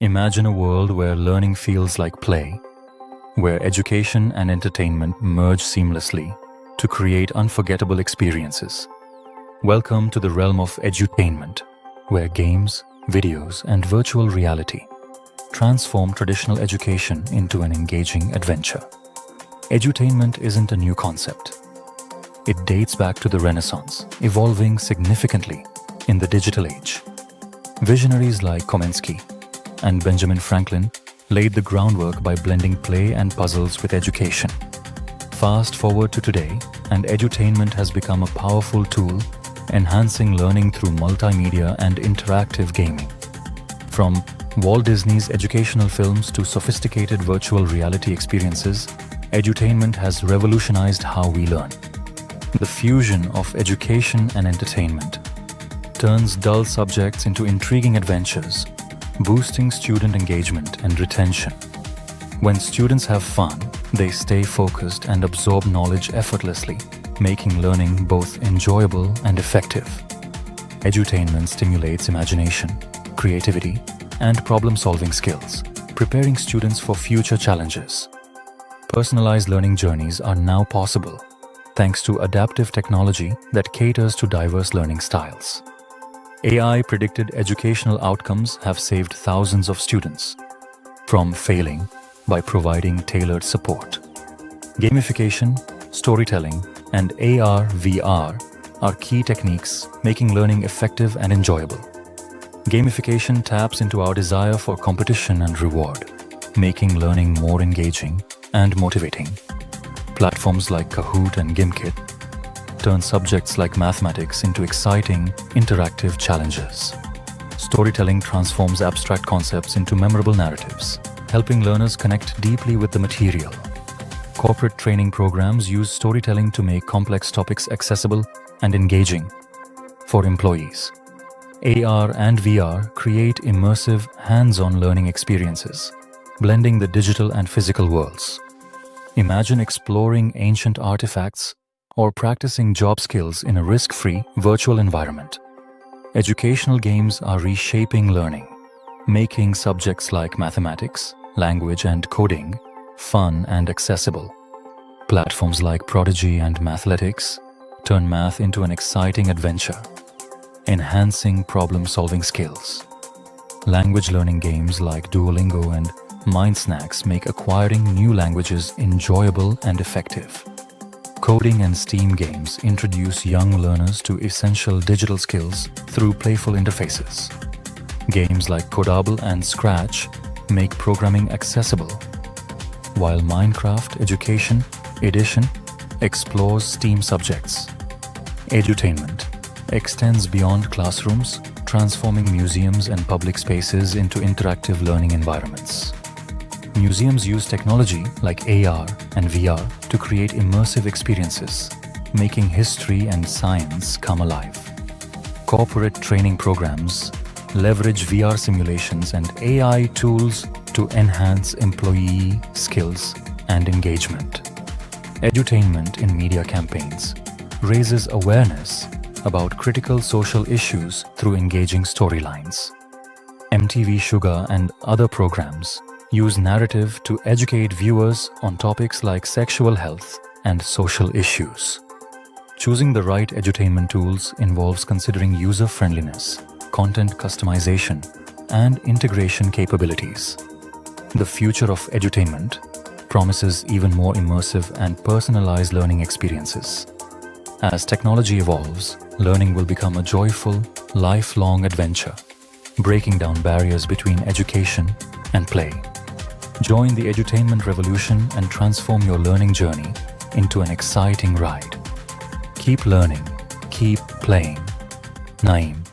Imagine a world where learning feels like play, where education and entertainment merge seamlessly to create unforgettable experiences. Welcome to the realm of edutainment, where games, videos, and virtual reality transform traditional education into an engaging adventure. Edutainment isn't a new concept. It dates back to the Renaissance, evolving significantly in the digital age. Visionaries like Komensky and Benjamin Franklin laid the groundwork by blending play and puzzles with education. Fast forward to today, and edutainment has become a powerful tool enhancing learning through multimedia and interactive gaming. From Walt Disney's educational films to sophisticated virtual reality experiences, edutainment has revolutionized how we learn. The fusion of education and entertainment turns dull subjects into intriguing adventures, boosting student engagement and retention. When students have fun, they stay focused and absorb knowledge effortlessly, making learning both enjoyable and effective. Edutainment stimulates imagination, creativity, and problem-solving skills, preparing students for future challenges. Personalized learning journeys are now possible, thanks to adaptive technology that caters to diverse learning styles. AI-predicted educational outcomes have saved thousands of students from failing by providing tailored support. Gamification, storytelling, and AR/VR are key techniques making learning effective and enjoyable. Gamification taps into our desire for competition and reward, making learning more engaging and motivating. Platforms like Kahoot and Gimkit turn subjects like mathematics into exciting, interactive challenges. Storytelling transforms abstract concepts into memorable narratives, helping learners connect deeply with the material. Corporate training programs use storytelling to make complex topics accessible and engaging for employees. AR and VR create immersive, hands-on learning experiences, blending the digital and physical worlds. Imagine exploring ancient artifacts or practicing job skills in a risk-free virtual environment. Educational games are reshaping learning, making subjects like mathematics, language, and coding fun and accessible. Platforms like Prodigy and Mathletics turn math into an exciting adventure, enhancing problem-solving skills. Language learning games like Duolingo and MindSnacks make acquiring new languages enjoyable and effective. Coding and STEAM games introduce young learners to essential digital skills through playful interfaces. Games like Codable and Scratch make programming accessible, while Minecraft Education Edition explores STEAM subjects. Edutainment extends beyond classrooms, transforming museums and public spaces into interactive learning environments. Museums use technology like AR and VR to create immersive experiences, making history and science come alive. Corporate training programs leverage VR simulations and AI tools to enhance employee skills and engagement. Edutainment in media campaigns raises awareness about critical social issues through engaging storylines. MTV Shuga and other programs use narrative to educate viewers on topics like sexual health and social issues. Choosing the right edutainment tools involves considering user-friendliness, content customization, and integration capabilities. The future of edutainment promises even more immersive and personalized learning experiences. As technology evolves, learning will become a joyful, lifelong adventure, breaking down barriers between education and play. Join the edutainment revolution and transform your learning journey into an exciting ride. Keep learning, keep playing. Naeem.